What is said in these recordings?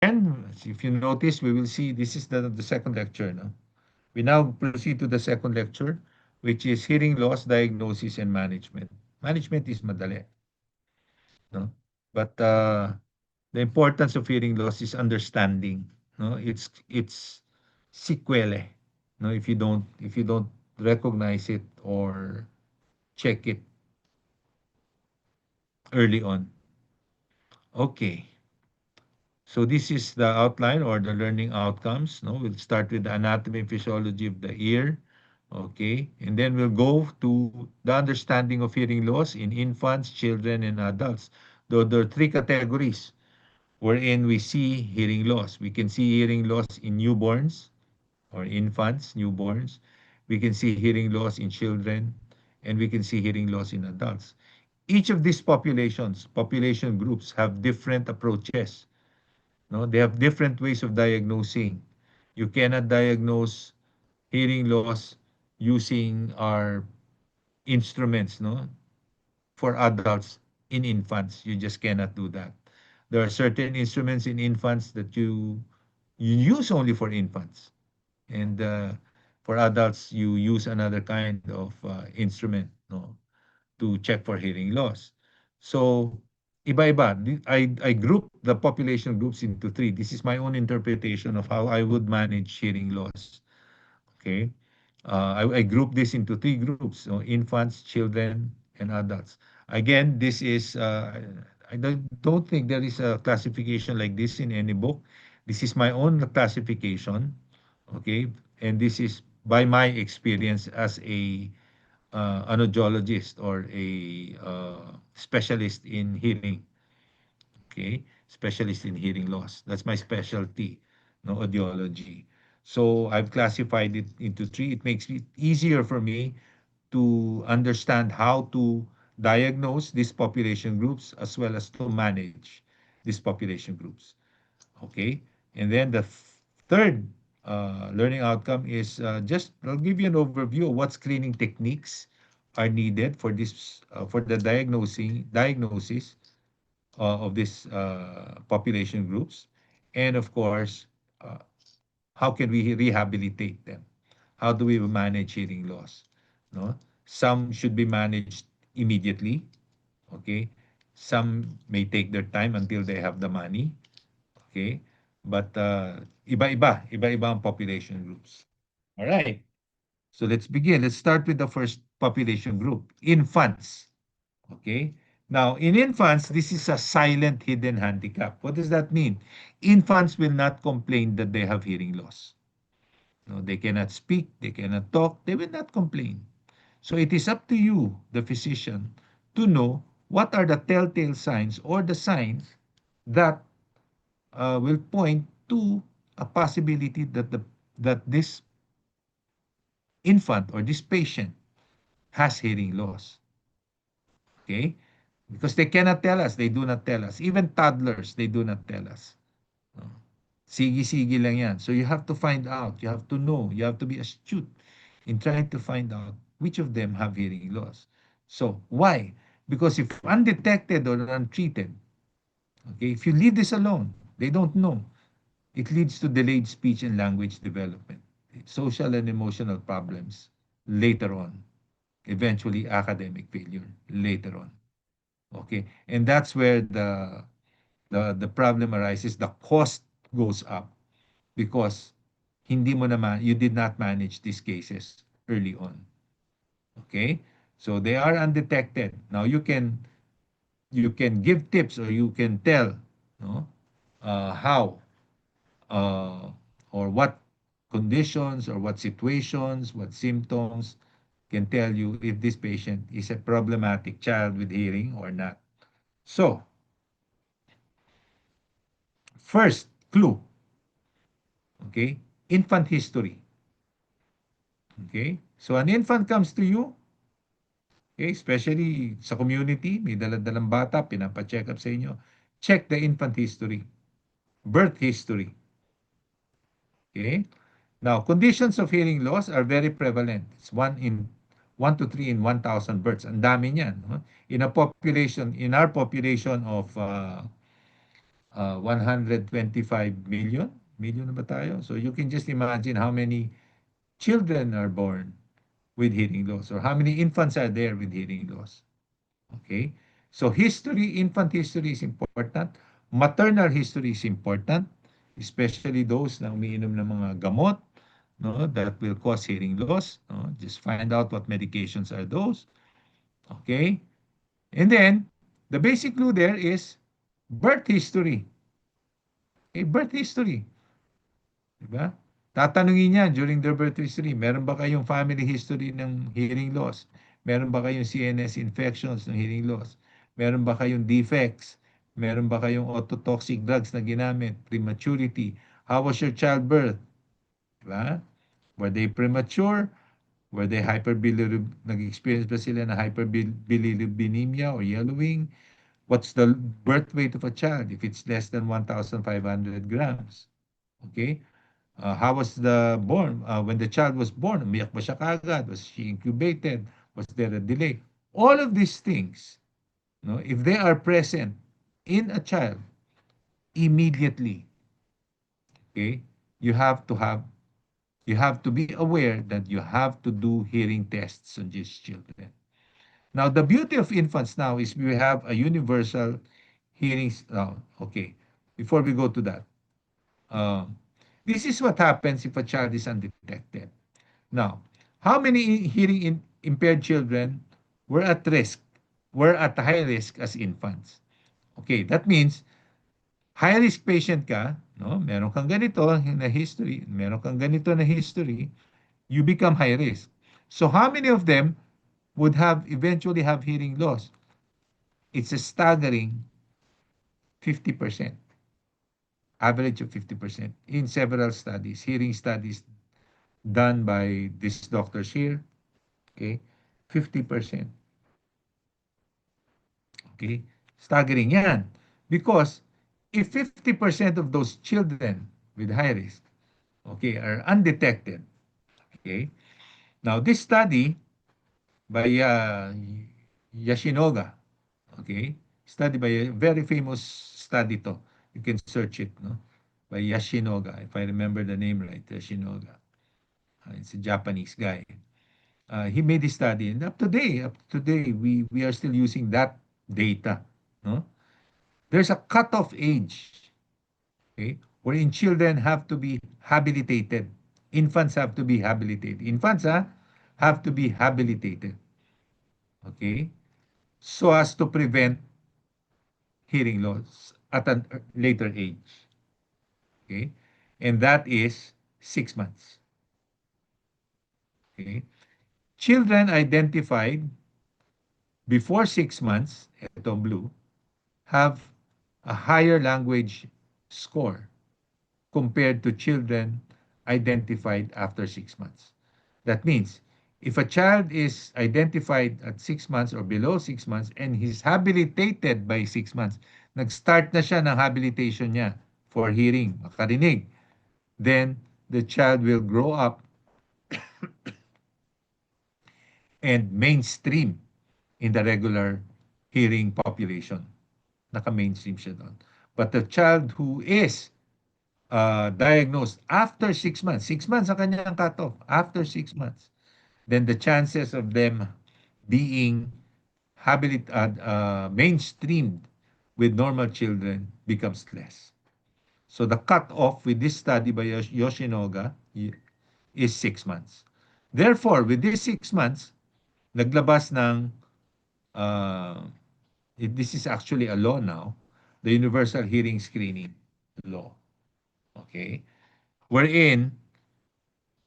if you notice, we will see this is the second lecture. No? We now proceed to the second lecture, which is hearing loss, diagnosis, and management. Management is madali, no? But the importance of hearing loss is understanding. No, it's sequelae. No, if you don't recognize it or check it early on. Okay. So this is the outline or the learning outcomes. No, we'll start with the anatomy and physiology of the ear. Okay, and then we'll go to the understanding of hearing loss in infants, children, and adults. Though there are three categories wherein we see hearing loss. We can see hearing loss in newborns or infants, newborns. We can see hearing loss in children, and we can see hearing loss in adults. Each of these population groups have different approaches. No, they have different ways of diagnosing. You cannot diagnose hearing loss using our instruments, no, for adults in infants. You just cannot do that. There are certain instruments in infants that you use only for infants, and for adults you use another kind of instrument, no, to check for hearing loss. So iba-iba. I group the population groups into three. This is my own interpretation of how I would manage hearing loss. Okay. I group this into three groups, so infants, children, and adults. Again, this is, I don't think there is a classification like this in any book. This is my own classification, okay? And this is by my experience as a an audiologist or a specialist in hearing, okay? Specialist in hearing loss. That's my specialty, no, audiology. So I've classified it into three. It makes it easier for me to understand how to diagnose these population groups as well as to manage these population groups. Okay. And then the third learning outcome is just I'll give you an overview of what screening techniques are needed for this for the diagnosis of these population groups, and of course, uh, how can we rehabilitate them? How do we manage hearing loss? No, some should be managed immediately. Okay, some may take their time until they have the money. Okay, but iba-iba ang population groups. All right. So let's begin. Let's start with the first population group, infants. Okay. Now, in infants, this is a silent hidden handicap. What does that mean? Infants will not complain that they have hearing loss. No, they cannot speak, they cannot talk, they will not complain. So it is up to you, the physician, to know what are the telltale signs or the signs that will point to a possibility that this infant or this patient has hearing loss. Okay? Because they cannot tell us, they do not tell us. Even toddlers, they do not tell us. No. Sige-sige lang yan. So you have to find out, you have to know, you have to be astute in trying to find out which of them have hearing loss. So why? Because if undetected or untreated, okay, if you leave this alone, they don't know, it leads to delayed speech and language development, social and emotional problems later on, eventually academic failure later on. Okay, and that's where the problem arises. The cost goes up because you did not manage these cases early on. Okay, so they are undetected. Now you can give tips or you can tell, no, how uh, or what conditions or what situations, what symptoms can tell you if this patient is a problematic child with hearing or not. So, first clue, okay, infant history. Okay, so an infant comes to you, okay, especially sa community, may daladalang bata, pinapa-check up sa inyo. Check the infant history, birth history. Okay, now conditions of hearing loss are very prevalent. It's 1 to 3 in 1,000 births. Ang dami niyan. No? In our population of 125 million na ba tayo? So you can just imagine how many children are born with hearing loss, or how many infants are there with hearing loss. Okay? So history, infant history is important. Maternal history is important, especially those na umiinom ng mga gamot, no, that will cause hearing loss. No? Just find out what medications are those. Okay? And then, the basic clue there is birth history. Okay, birth history. Diba? Tatanungin niya during their birth history, meron ba kayong family history ng hearing loss? Meron ba kayong CNS infections ng hearing loss? Meron ba kayong defects? Meron ba kayong ototoxic drugs na ginamit? Prematurity? How was your childbirth? Diba? Were they premature? Were they nag-experience ba sila na hyperbilirubinemia or yellowing? What's the birth weight of a child if it's less than 1,500 grams? Okay? How was when the child was born? Umiyak ba siya kagad? Was she incubated? Was there a delay? All of these things, no, if they are present in a child immediately, okay, you have to have you have to be aware that you have to do hearing tests on these children. Now, the beauty of infants now is we have a universal hearing. Okay, before we go to that, um, this is what happens if a child is undetected. Now, how many impaired children were at risk, were at high risk as infants? Okay, that means high risk patient ka, no? Meron kang ganito na history, meron kang ganito na history, you become high risk. So how many of them would have eventually have hearing loss? It's a staggering 50%, average of 50% in several studies, hearing studies done by these doctors here. Okay, 50%. Okay, staggering yan. Because if 50% of those children with high risk, okay, are undetected, okay, now this study by Yashinoga, okay, study by a very famous study to, you can search it, no, by Yashinoga, if I remember the name right, Yashinoga. It's a Japanese guy. He made this study, and up to today, we are still using that data. No, there's a cutoff age, okay, wherein children have to be habilitated. Infants have to be habilitated. Infants have to be habilitated, okay, so as to prevent hearing loss at a later age, okay, and that is 6 months. Okay, children identified before 6 months, ito blue, have a higher language score compared to children identified after 6 months. That means if a child is identified at 6 months or below 6 months and he's habilitated by 6 months, nag-start na siya ng habilitation niya for hearing, makarinig, then the child will grow up and mainstream in the regular hearing population. Naka-mainstream siya doon. But the child who is diagnosed after 6 months, 6 months ang kanyang cutoff, after 6 months, then the chances of them being mainstreamed with normal children becomes less. So the cutoff with this study by Yoshinoga is 6 months. Therefore, with these 6 months, naglabas ng, uh, this is actually a law now, the Universal Hearing Screening Law. Okay? Wherein,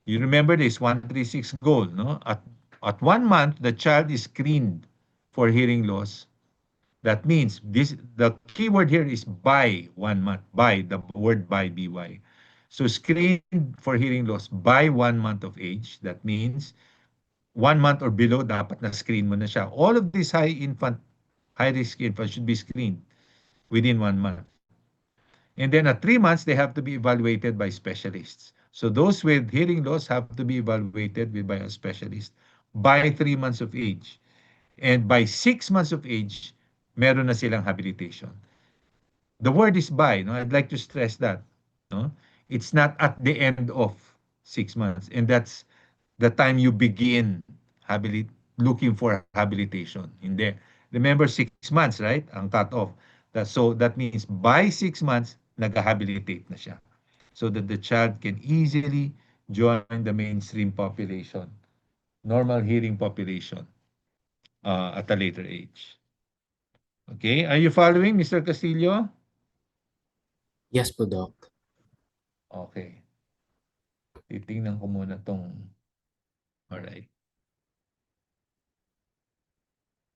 you remember this 136 goal, no? At 1 month, the child is screened for hearing loss. That means the keyword here is by 1 month, by the word by. So screened for hearing loss by 1 month of age. That means 1 month or below, dapat na screen mo na siya. All of these high risk infants should be screened within 1 month. And then at 3 months, they have to be evaluated by specialists. So those with hearing loss have to be evaluated by a specialist by 3 months of age. And by 6 months of age, meron na silang habilitation. The word is by, no? I'd like to stress that, no? It's not at the end of 6 months, and that's the time you begin looking for habilitation. Hindi. Remember, 6 months, right? Ang cut-off. So that means by 6 months, nag-habilitate na siya. So that the child can easily join the mainstream population, normal hearing population, at a later age. Okay? Are you following, Mr. Castillo? Yes po, Doc. Okay. Titingnan ko muna tong, alright.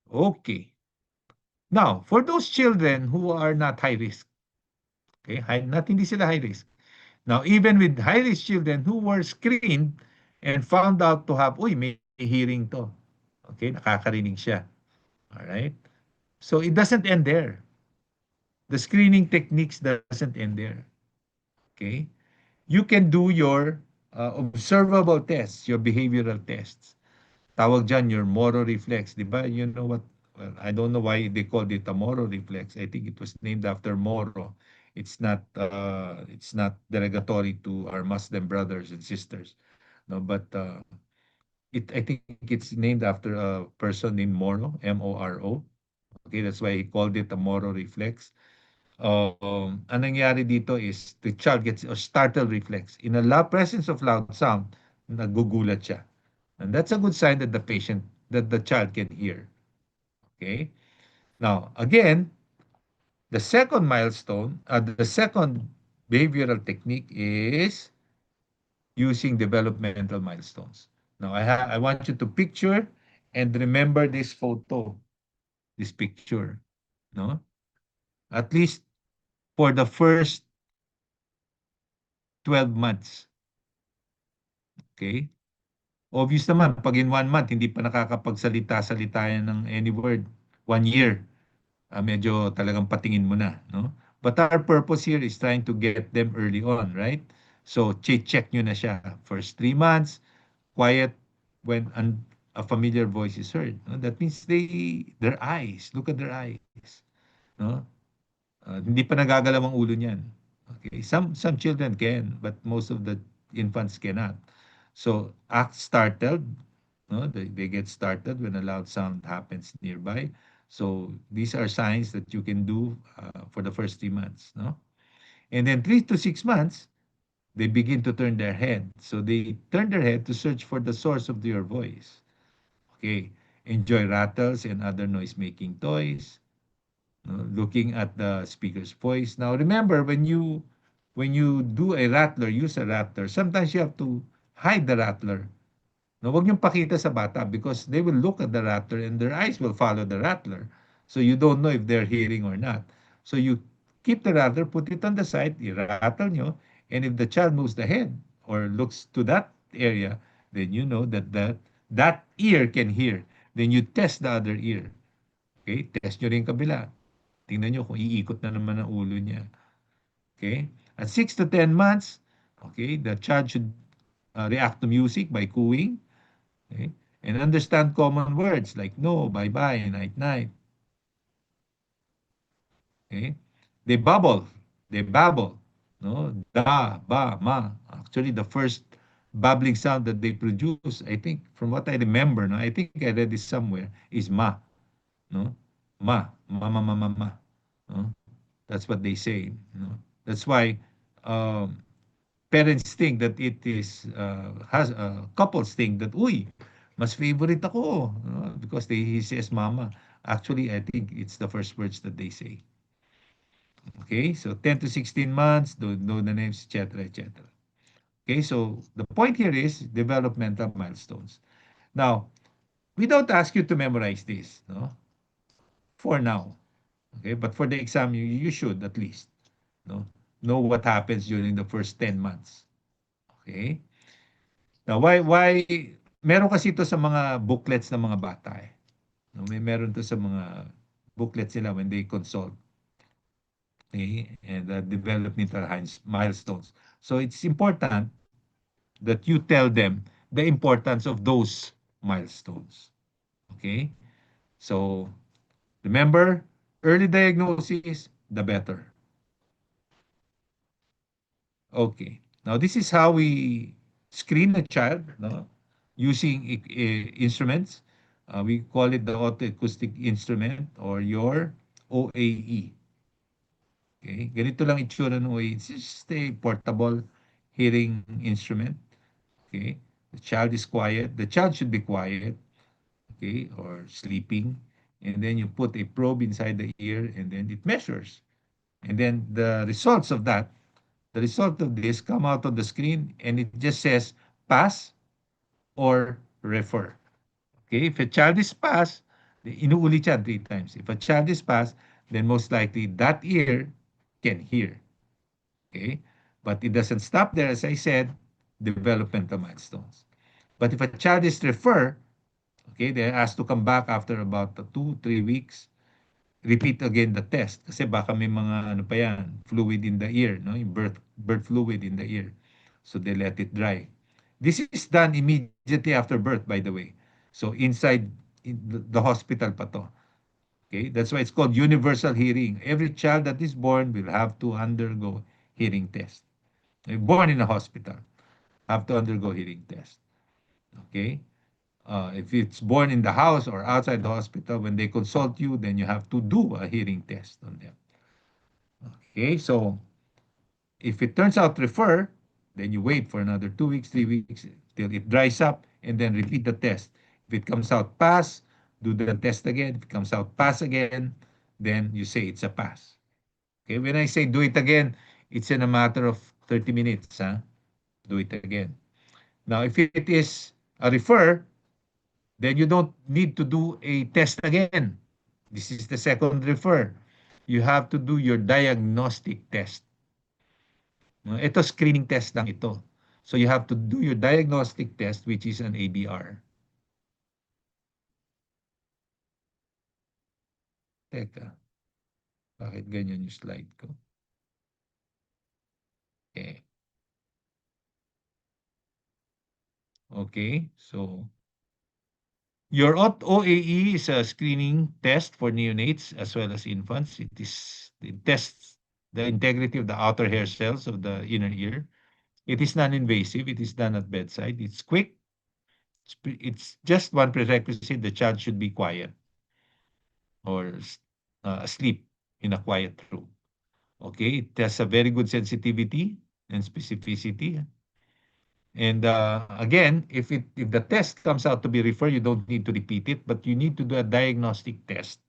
Okay. Now, for those children who are not high risk, okay, hindi sila high risk. Now, even with high risk children who were screened and found out to have, uy, may hearing to. Okay, nakakarinig siya. All right? So it doesn't end there. The screening techniques doesn't end there. Okay? You can do your observable tests, your behavioral tests. Tawag dyan your Moro reflex, di ba? You know what? Well, I don't know why they called it a Moro reflex. I think it was named after Moro. It's not derogatory to our Muslim brothers and sisters. No, but I think it's named after a person named Moro, Moro. Okay, that's why he called it a Moro reflex. Ang nangyari dito is the child gets a startle reflex. In a presence of loud sound, nagugulat siya. And that's a good sign that the child can hear. Okay? Now, again, the second milestone, the second behavioral technique is using developmental milestones. Now, I want you to picture and remember this photo, this picture, no? At least for the first 12 months. Okay? Obvious naman, pag in 1 month, hindi pa nakakapagsalita-salita yan ng any word. 1 year, medyo talagang patingin mo na. No? But our purpose here is trying to get them early on, right? So, check nyo na siya. First 3 months, quiet when a familiar voice is heard. No? That means their eyes, look at their eyes. No? Hindi pa nagagalaw ang ulo niyan. Okay, some children can, but most of the infants cannot. So act startled, no? They get startled when a loud sound happens nearby. So these are signs that you can do for the first 3 months, no? And then 3 to 6 months, they begin to turn their head. So they turn their head to search for the source of your voice. Okay, enjoy rattles and other noise-making toys, no? Looking at the speaker's voice. Now remember, when you do a rattler, use a rattler, sometimes you have to hide the rattler. No, wag niyong pakita sa bata because they will look at the rattler and their eyes will follow the rattler. So you don't know if they're hearing or not. So you keep the rattler, put it on the side, i-rattle nyo, and if the child moves the head or looks to that area, then you know that ear can hear. Then you test the other ear. Okay? Test nyo rin kabila. Tingnan nyo kung iikot na naman ang ulo niya. Okay? At 6 to 10 months, okay, the child should react to music by cooing, okay, and understand common words like no, bye-bye, night-night. Okay? They bubble. They babble. No? Da, ba, ma. Actually, the first babbling sound that they produce, I think, from what I remember, no, I think I read this somewhere, is ma. No? Ma. No? That's what they say. No? That's why um, parents think that it is has couples think that uy mas favorite ako because he says mama. Actually, I think it's the first words that they say. Okay, so 10 to 16 months, don't know the names, etc., etc. Okay, so the point here is developmental milestones. Now, we don't ask you to memorize this, no, for now. Okay, but for the exam, you should at least, no, know what happens during the first 10 months. Okay. Now, why meron kasi ito sa mga booklets ng mga bata eh. No, meron to sa mga booklets nila when they consult, okay, and developmental milestones. So it's important that you tell them the importance of those milestones. Okay? So remember, early diagnosis, the better. Okay. Now, this is how we screen a child, no, using instruments. We call it the autoacoustic instrument or your OAE. Okay? Ganito lang itsura ng OAE. It's just a portable hearing instrument. Okay? The child is quiet. The child should be quiet, okay, or sleeping. And then you put a probe inside the ear and then it measures. And then the result of this come out on the screen and it just says pass or refer. Okay, if a child is pass, inuulit yan 3 times. If a child is pass, then most likely that ear can hear. Okay, but it doesn't stop there, as I said, developmental milestones. But if a child is refer, okay, they're asked to come back after about 2, 3 weeks, repeat again the test kasi baka may mga ano pa yan, fluid in the ear, no? Yung birth fluid in the ear. So they let it dry. This is done immediately after birth, by the way. So inside the hospital pa to. Okay? That's why it's called universal hearing. Every child that is born will have to undergo hearing test. Born in a hospital, have to undergo hearing test. Okay? If it's born in the house or outside the hospital, when they consult you, then you have to do a hearing test on them. Okay, so if it turns out refer, then you wait for another 2 weeks, 3 weeks till it dries up, and then repeat the test. If it comes out pass, do the test again. If it comes out pass again, then you say it's a pass. Okay, when I say do it again, it's in a matter of 30 minutes. Huh? Do it again. Now, if it is a refer, then you don't need to do a test again. This is the second refer. You have to do your diagnostic test. Ito, screening test lang ito. So you have to do your diagnostic test, which is an ABR. Teka, bakit ganyan yung slide ko? Okay. Okay, so your OAE is a screening test for neonates as well as infants. It tests the integrity of the outer hair cells of the inner ear. It is non-invasive. It is done at bedside. It's quick. It's just one prerequisite. The child should be quiet or asleep in a quiet room. Okay, it has a very good sensitivity and specificity. And again, if the test comes out to be referred, you don't need to repeat it, but you need to do a diagnostic test.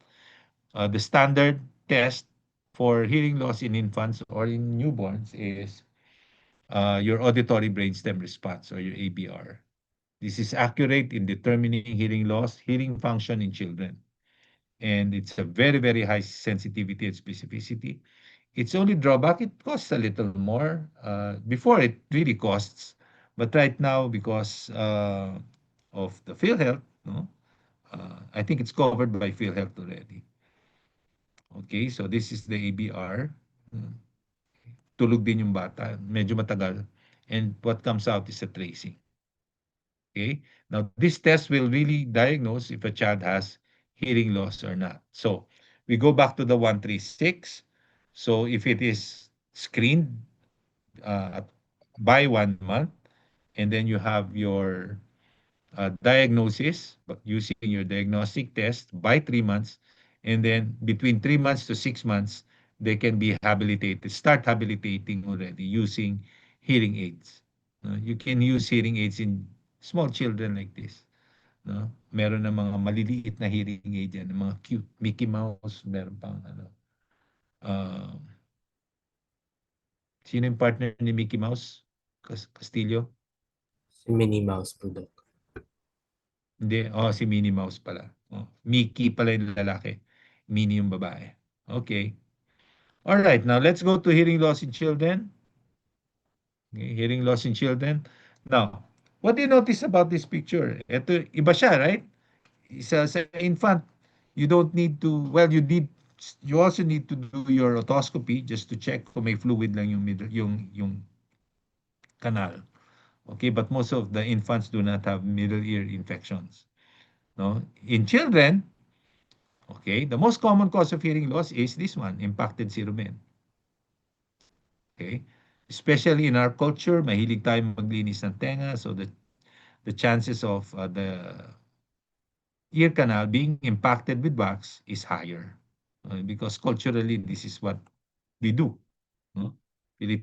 The standard test for hearing loss in infants or in newborns is your auditory brainstem response or your ABR. This is accurate in determining hearing loss, hearing function in children. And it's a very, very high sensitivity and specificity. Its only drawback, it costs a little more. Before, it really costs. But right now, because of the PhilHealth, no, I think it's covered by PhilHealth already. Okay, so this is the ABR. Tulog din yung bata. Medyo matagal. And what comes out is a tracing. Okay. Now, this test will really diagnose if a child has hearing loss or not. So, we go back to the 136. So, if it is screened uh, by 1 month, and then you have your diagnosis but using your diagnostic test by 3 months, and then between 3 months to 6 months, they can be habilitated, start habilitating already using hearing aids. You can use hearing aids in small children like this. No? Meron na mga maliliit na hearing aid yan, mga cute. Mickey Mouse, meron pang ano. Uh, Sino yung partner ni Mickey Mouse? Castillo? Si Minnie Mouse po, Doc. Hindi, si Minnie Mouse pala. Mickey pala yung lalaki. Minnie yung babae. Okay. All right, now let's go to hearing loss in children. Okay, hearing loss in children. Now, what do you notice about this picture? Ito, iba siya, right? Sa infant, you don't need to, well, you also need to do your otoscopy just to check kung may fluid lang yung yung canal. Okay, but most of the infants do not have middle ear infections. No? In children, okay, the most common cause of hearing loss is this one, impacted cerumen. Okay, Especially in our culture, mahilig tayo maglinis ng tenga, so the chances of ear canal being impacted with wax is higher. Because culturally, this is what we do. No? The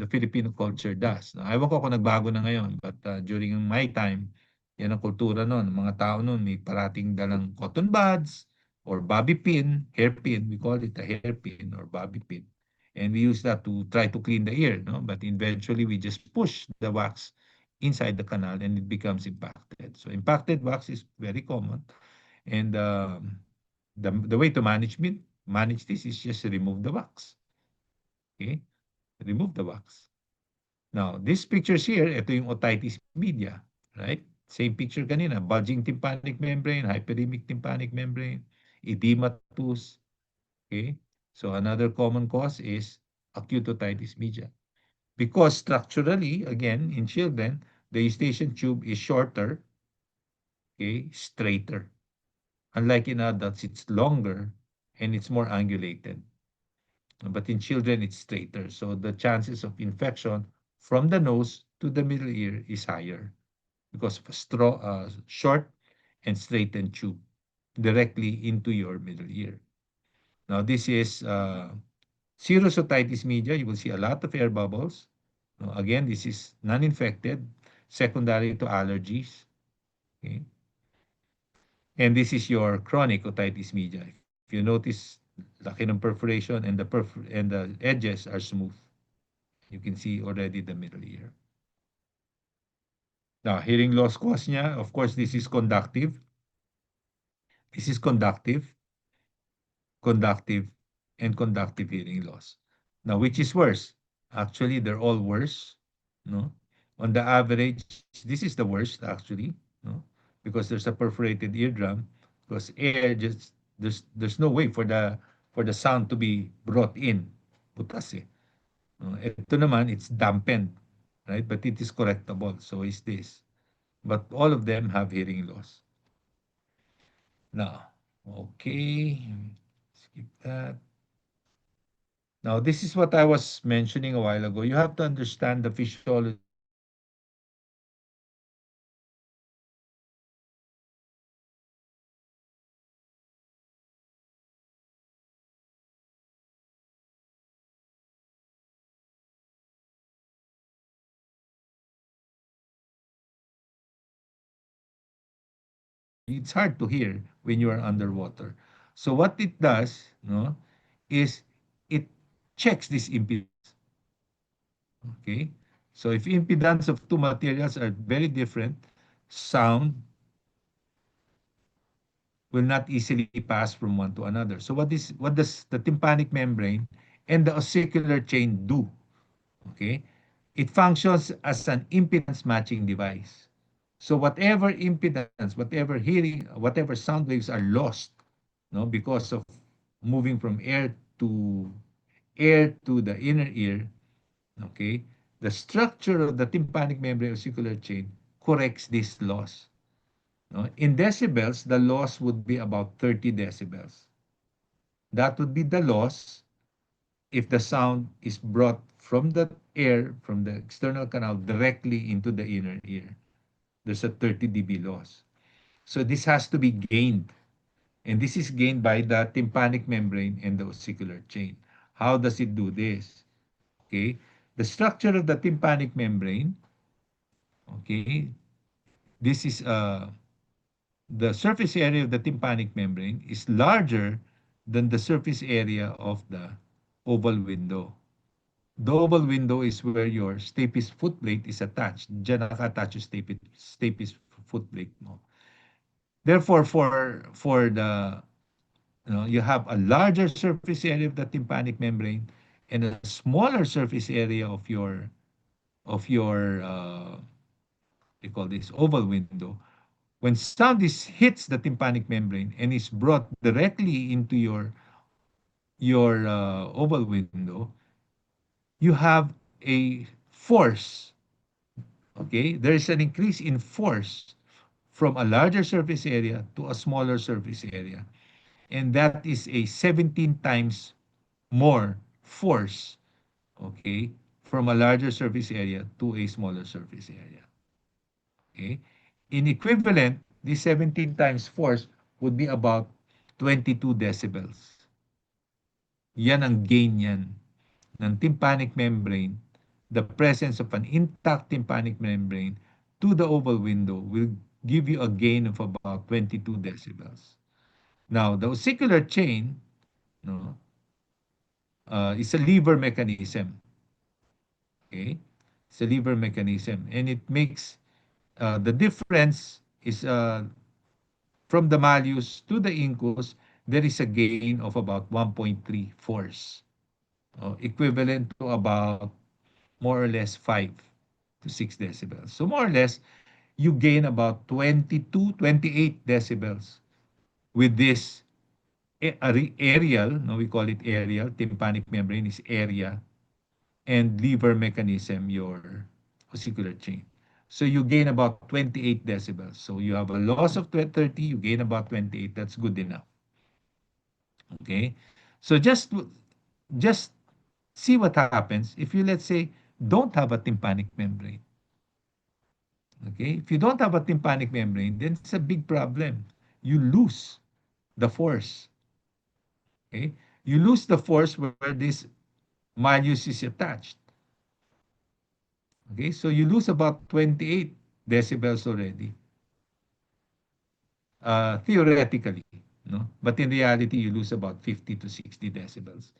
Filipino culture does. Ewan ko kung nagbago na ngayon, but during my time, yan ang kultura noon. Mga tao noon may parating dalang cotton buds or bobby pin, hairpin. We call it a hairpin or bobby pin. And we use that to try to clean the ear. No? But eventually, we just push the wax inside the canal and it becomes impacted. So impacted wax is very common. And the way to manage this is just remove the wax. Okay? Remove the wax. Now, these pictures here, ito yung otitis media, right? Same picture kanina, bulging tympanic membrane, hyperemic tympanic membrane, edematous, okay? So another common cause is acute otitis media. Because structurally, again, in children, the eustachian tube is shorter, okay, straighter. Unlike in adults, it's longer and it's more angulated. But in children, it's straighter. So the chances of infection from the nose to the middle ear is higher because of a short and straightened tube directly into your middle ear. Now, this is serous otitis media. You will see a lot of air bubbles. Again, this is non-infected, secondary to allergies. Okay? And this is your chronic otitis media. If you notice, laki ng perforation and and the edges are smooth. You can see already the middle ear. Now, hearing loss cause niya, of course, this is conductive. This is conductive, and conductive hearing loss. Now, which is worse? Actually, they're all worse. No? On the average, this is the worst actually, no? Because there's a perforated eardrum, because air just there's no way for the sound to be brought in. Butas eh. No? Ito naman, it's dampened, right? But it is correctable. So is this. But all of them have hearing loss. Now, okay, skip that. Now, this is what I was mentioning a while ago. You have to understand the physiology of the tympanic membrane and the ossicular chain. Okay? It's hard to hear when you are underwater. So what it does, no, is it checks this impedance. Okay? So if impedance of two materials are very different, sound will not easily pass from one to another. So what does the tympanic membrane and the ossicular chain do? Okay? It functions as an impedance matching device. So whatever impedance, whatever hearing, whatever sound waves are lost, no, because of moving from air to the inner ear, okay, the structure of the tympanic membrane ossicular chain corrects this loss. No? In decibels, the loss would be about 30 decibels. That would be the loss if the sound is brought from the air, from the external canal, directly into the inner ear. There's a 30 dB loss. So this has to be gained. And this is gained by the tympanic membrane and the ossicular chain. How does it do this? Okay. The structure of the tympanic membrane, okay, this is the surface area of the tympanic membrane is larger than the surface area of the oval window. The oval window is where your stapes foot plate is attached. Diyan naka-attach yung stapes foot plate mo. Therefore, for the you have a larger surface area of the tympanic membrane and a smaller surface area of your they call this oval window. When sound hits the tympanic membrane and is brought directly into your oval window, you have a force. Okay, there is an increase in force from a larger surface area to a smaller surface area, and that is a 17 times more force, okay, from a larger surface area to a smaller surface area. Okay? In equivalent, this 17 times force would be about 22 decibels. Yan ang gain yan ng tympanic membrane. The presence of an intact tympanic membrane to the oval window will give you a gain of about 22 decibels. Now, the ossicular chain, no, is a lever mechanism. Okay? It's a lever mechanism. And it makes the difference is from the malleus to the incus, there is a gain of about 1.3 force, equivalent to about more or less 5 to 6 decibels. So more or less, you gain about 22, 28 decibels with this aerial, no, we call it aerial, tympanic membrane is area, and lever mechanism, your ossicular chain. So you gain about 28 decibels. So you have a loss of 30, you gain about 28. That's good enough. Okay? So just see what happens if you, let's say, don't have a tympanic membrane. Okay? If you don't have a tympanic membrane, then it's a big problem. You lose the force. Okay? You lose the force where this malleus is attached. Okay? So you lose about 28 decibels already. Theoretically, no? But in reality, you lose about 50 to 60 decibels.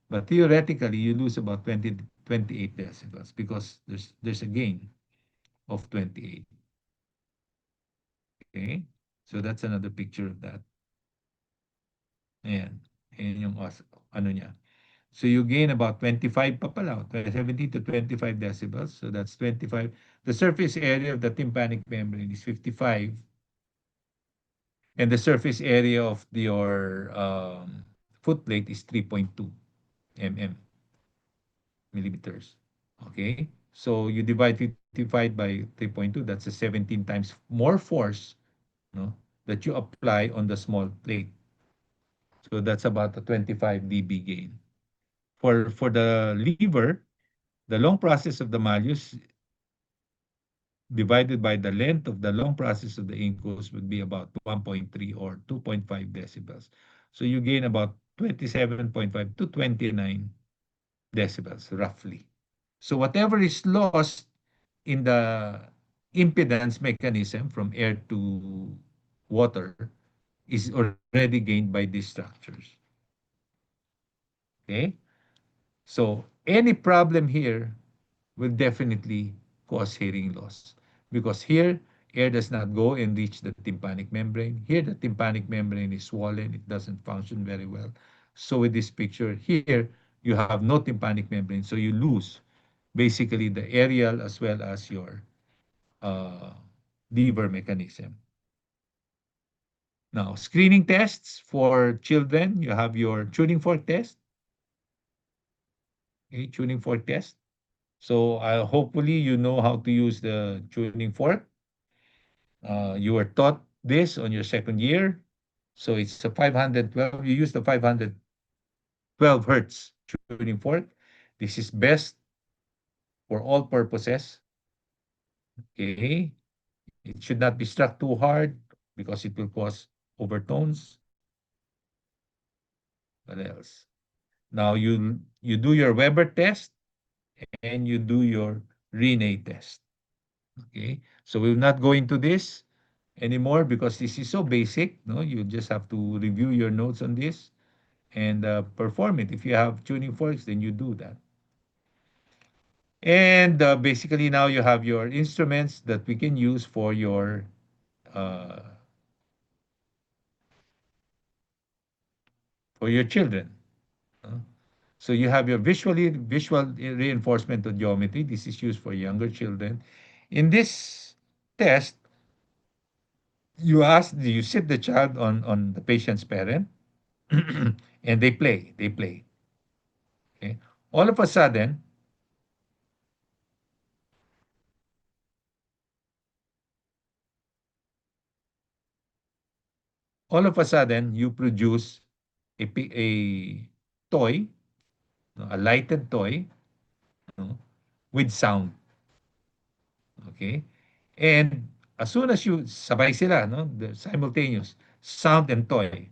But theoretically, you lose about 20, 28 decibels because there's a gain of 28. Okay? So that's another picture of that. Ayan. Ayan yung ano niya. So you gain about 25 pa pala, 70 to 25 decibels. So that's 25. The surface area of the tympanic membrane is 55. And the surface area of your foot plate is 3.2 mm, millimeters. Okay? So you divide 55 by 3.2, that's a 17 times more force, no, that you apply on the small plate. So that's about a 25 dB gain. For the lever, the long process of the malleus divided by the length of the long process of the incus would be about 1.3 or 2.5 decibels. So you gain about 27.5 to 29 decibels, roughly. So whatever is lost in the impedance mechanism from air to water is already gained by these structures. Okay? So any problem here will definitely cause hearing loss because here air does not go and reach the tympanic membrane. Here the tympanic membrane is swollen, it doesn't function very well. So with this picture here, you have no tympanic membrane, so you lose basically the aerial as well as your uh, lever mechanism. Now, screening tests for children, you have your tuning fork test, okay, tuning fork test. So hopefully you know how to use the tuning fork. You were taught this on your second year. So it's a 512. You use the 512 hertz tuning fork. This is best for all purposes. Okay. It should not be struck too hard because it will cause overtones. What else? Now you do your Weber test and you do your Rene test. Okay. So we'll not go into this anymore because this is so basic. No, you just have to review your notes on this and perform it. If you have tuning forks, then you do that. And basically now you have your instruments that we can use uh, for your children. uh. So you have your visual reinforcement of geometry. This is used for younger children. In this test, you sit the child on the patient's parent, and they play. Okay. All of a sudden, you produce a toy, no, a lighted toy, no? with sound. Okay? And as soon as you sabay sila, no? The simultaneous sound and toy,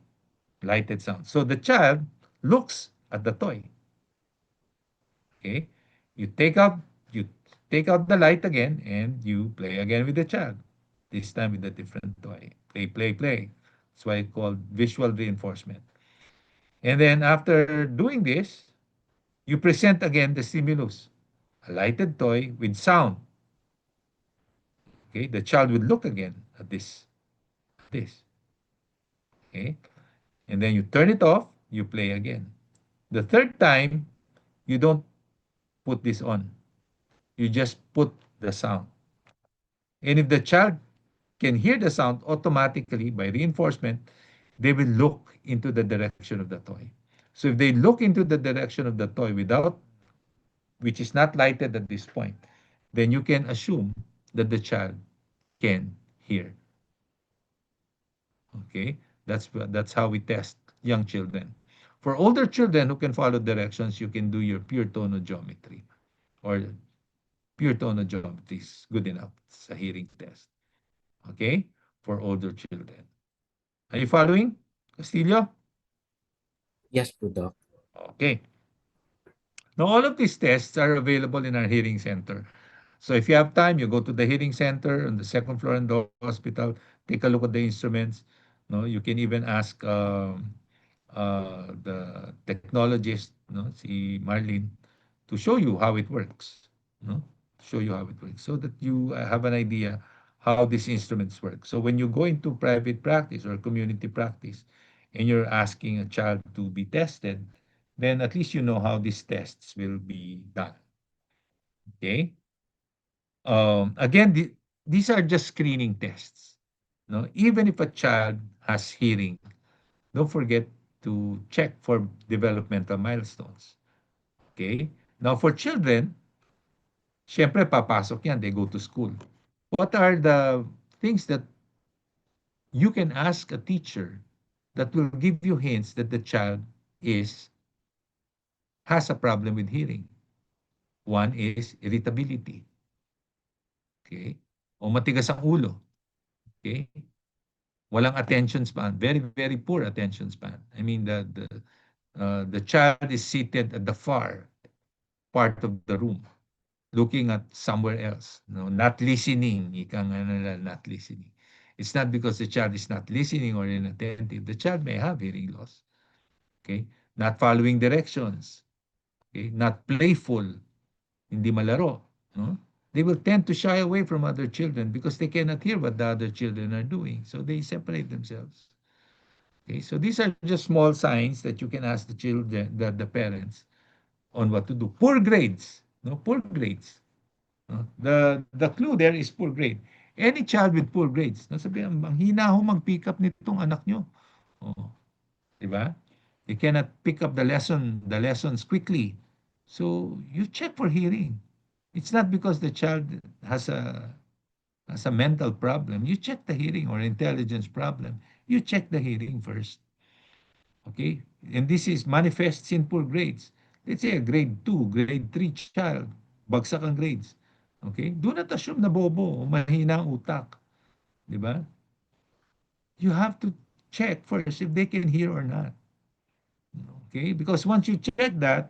lighted sound. So the child looks at the toy. Okay? You take out you take out the light again and you play again with the child. This time with a different toy. Play, play, play. That's why it's called visual reinforcement. And then after doing this, you present again the stimulus. A lighted toy with sound. Okay? The child will look again at this. Okay? And then you turn it off, you play again. The third time, you don't put this on. You just put the sound. And if the child can hear the sound automatically by reinforcement, they will look into the direction of the toy. So if they look into the direction of the toy without, which is not lighted at this point, then you can assume that the child can hear. Okay, that's how we test young children. For older children who can follow directions, you can do your pure tonogeometry or pure tonogeometry is good enough. It's a hearing test. Okay, for older children. Are you following, Castillo? Yes po, Doc. Okay. Now, all of these tests are available in our hearing center. So if you have time, you go to the hearing center on the second floor in the hospital, take a look at the instruments. No, you can even ask the technologist, no, si Marlene, to show you how it works. No, show you how it works, so that you have an idea how these instruments work. So when you go into private practice or community practice, and you're asking a child to be tested, then at least you know how these tests will be done. Okay. Again, these are just screening tests. No, even if a child has hearing, don't forget to check for developmental milestones. Okay? Now, for children, syempre papasok yan, they go to school. What are the things that you can ask a teacher that will give you hints that the child is has a problem with hearing? One is irritability. Okay? O matigas ang ulo. Okay? Walang attention span. Very, very poor attention span. I mean, the child is seated at the far part of the room, looking at somewhere else. No, not listening. Ika nga nila, not listening. It's not because the child is not listening or inattentive. The child may have hearing loss. Okay? Not following directions. Okay? Not playful. Hindi malaro. No? They will tend to shy away from other children because they cannot hear what the other children are doing. So they separate themselves. Okay, so these are just small signs that you can ask the children, the parents, on what to do. Poor grades, no, poor grades. No? The clue there is poor grade. Any child with poor grades, no, sabi ang hina ho mag-pick up nitong anak nyo. Oh, di ba? They cannot pick up the lessons quickly. So you check for hearing. It's not because the child has a mental problem. You check the hearing or intelligence problem. You check the hearing first. Okay? And this is manifests in poor grades. Let's say a grade 2, grade 3 child, bagsak ang grades. Okay? Do not assume na bobo o mahina ang utak. Di ba? You have to check first if they can hear or not. Okay? Because once you check that,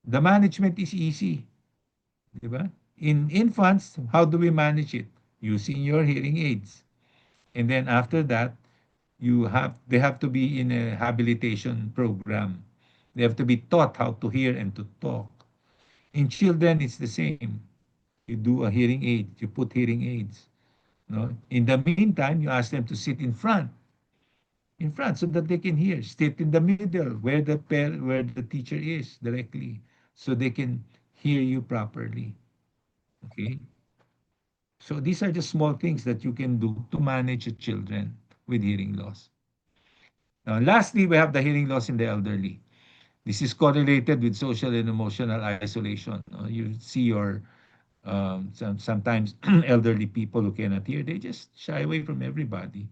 the management is easy. Di ba? In infants, how do we manage it? Using your hearing aids. And then after that, they have to be in a habilitation program. They have to be taught how to hear and to talk. In children, it's the same. You do a hearing aid, you put hearing aids. No? In the meantime, you ask them to sit in front, so that they can hear. Sit in the middle, where the teacher is directly, so they can hear you properly. Okay. So these are just small things that you can do to manage your children with hearing loss. Now, lastly, we have the hearing loss in the elderly. This is correlated with social and emotional isolation. You see your sometimes elderly people who cannot hear, they just shy away from everybody.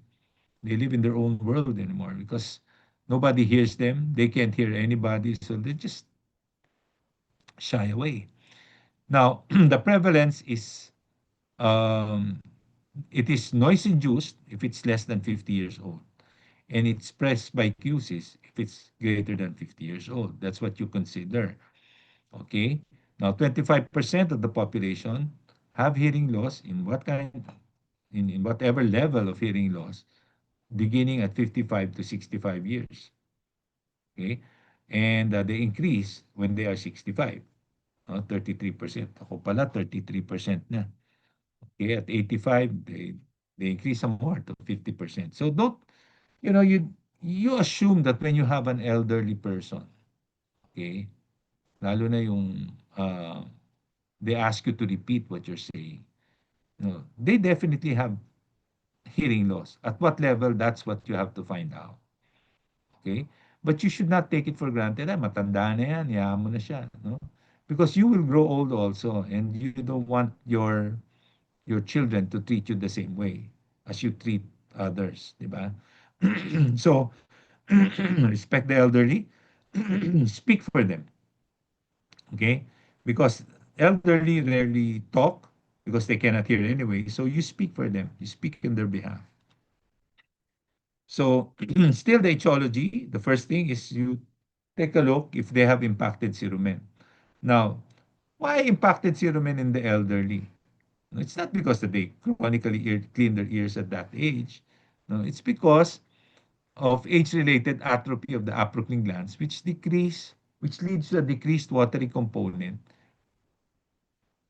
They live in their own world anymore because nobody hears them. They can't hear anybody, so they just shy away. Now, the prevalence is um, it is noise induced if it's less than 50 years old, and it's presbycusis if it's greater than 50 years old. That's what you consider. Okay. Now, 25% of the population have hearing loss in in whatever level of hearing loss, beginning at 55 to 65 years. Okay. And they increase when they are 65. 33%. Ako pala, 33% na. Okay, at 85, they increase some more to 50%. So don't, you assume that when you have an elderly person, okay, lalo na yung they ask you to repeat what you're saying. No, they definitely have hearing loss. At what level, that's what you have to find out. Okay? But you should not take it for granted. Matanda na yan, hayaan mo na siya. No? Because you will grow old also, and you don't want your children to treat you the same way as you treat others, di ba? So, respect the elderly, speak for them, okay? Because elderly rarely talk because they cannot hear anyway. So you speak for them, you speak in their behalf. So, still the etiology, the first thing is you take a look if they have impacted cerumen. Now, why impacted cerumen in the elderly? No, it's not because that they chronically clean their ears at that age. No, it's because of age-related atrophy of the apocrine glands, which leads to a decreased watery component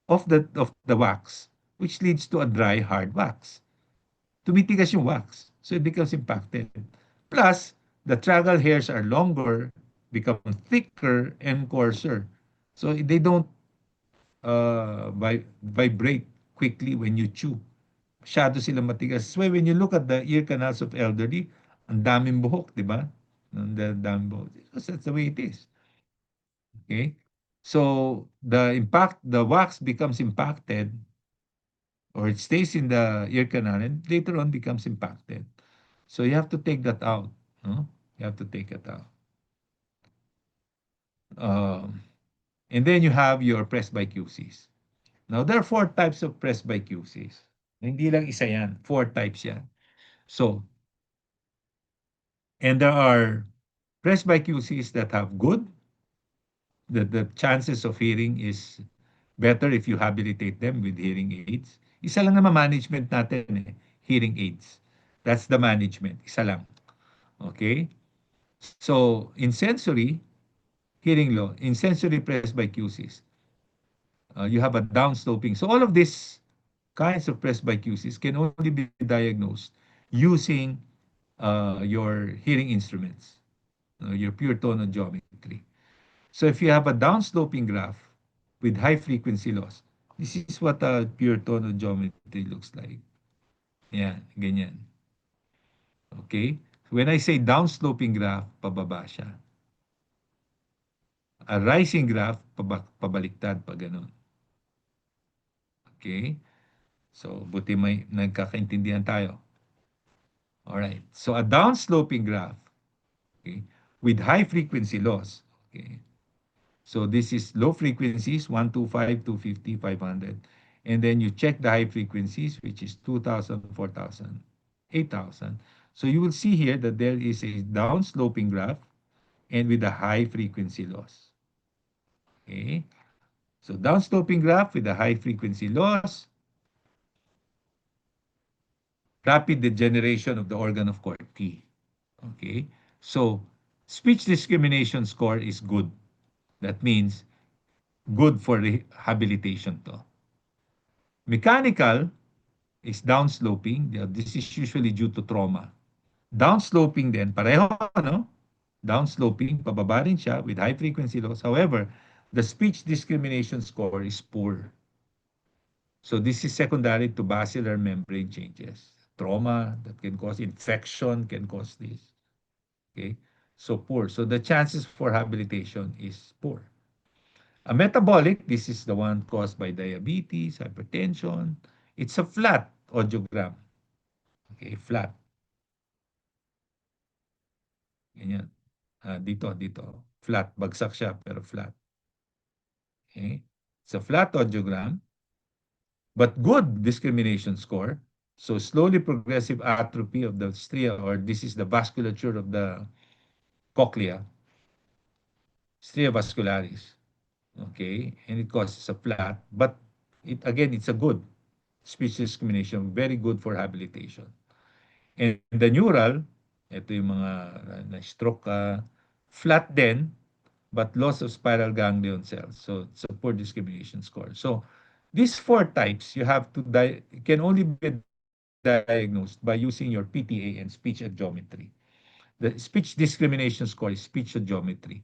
of the wax, which leads to a dry, hard wax. Tumitigas yung wax, so it becomes impacted. Plus, the tragal hairs are longer, become thicker and coarser. So they don't vibrate quickly when you chew. Masyado sila matigas. So when you look at the ear canals of elderly, ang daming buhok, di ba? Ang daming buhok. Because that's the way it is. Okay? So the wax becomes impacted or it stays in the ear canal and later on becomes impacted. So you have to take that out. No? You have to take it out. Um, and then you have your presbycusis. Now, there are four types of presbycusis. Hindi lang isa yan. Four types yan. So, and there are presbycusis that have good, the chances of hearing is better if you habilitate them with hearing aids. Isa lang naman management natin eh, hearing aids. That's the management. Isa lang. Okay? So, in sensory, hearing law, in sensory presbycusis, you have a downsloping. So, all of these kinds of presbycusis can only be diagnosed using your hearing instruments, your pure tone of geometry. So if you have a downsloping graph with high frequency loss, this is what a pure tone of geometry looks like. Yan, ganyan. Okay? When I say downsloping graph, pababa siya. A rising graph, pabaliktad, pa ganun. Okay? So, buti may nagkakaintindihan tayo. Alright. So, a downsloping graph, okay, with high frequency loss, okay. So, this is low frequencies, 125, 250, 500. And then you check the high frequencies, which is 2,000, 4,000, 8,000. So, you will see here that there is a downsloping graph and with a high frequency loss. Okay. So, downsloping graph with a high frequency loss, rapid degeneration of the organ of Corti. Okay. So, speech discrimination score is good. That means good for rehabilitation to. Mechanical is downsloping. This is usually due to trauma. Downsloping din, pareho, no? Downsloping, pababa rin siya with high frequency loss. However, the speech discrimination score is poor. So this is secondary to basilar membrane changes. Trauma that can cause infection can cause this. Okay? So poor. So the chances for habilitation is poor. A metabolic, this is the one caused by diabetes, hypertension. It's a flat audiogram. Okay, flat. Ganyan. Dito. Flat. Bagsak siya, pero flat. Okay? It's a flat audiogram, but good discrimination score. So slowly progressive atrophy of the stria, or this is the vasculature of the cochlea, stria vascularis. Okay, and it causes a flat, but it again, it's a good speech discrimination, very good for habilitation. And the neural, ito yung mga na-stroke ka, flat din, but loss of spiral ganglion cells. So it's a poor discrimination score. So these four types you have to can only be diagnosed by using your PTA and speech geometry. The speech discrimination score is speech geometry.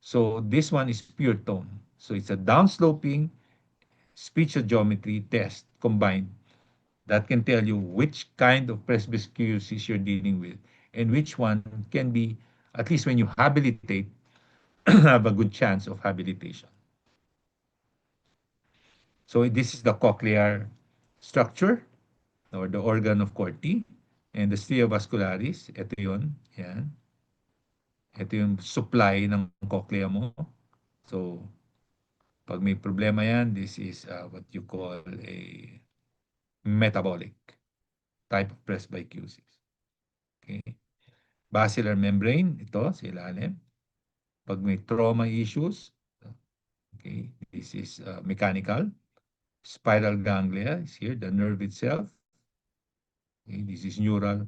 So this one is pure tone. So it's a downsloping speech geometry test combined that can tell you which kind of presbycusis you're dealing with and which one can be, at least when you habilitate, have a good chance of habilitation. So this is the cochlear structure or the organ of Corti and the stria vascularis. Ito yun. Yan. Ito yung supply ng cochlea mo. So pag may problema yan, this is what you call a metabolic type of presbycusis. Okay. Basilar membrane, ito sa ilalim. Pag may trauma issues, okay, this is mechanical. Spiral ganglia is here, the nerve itself. Okay, this is neural.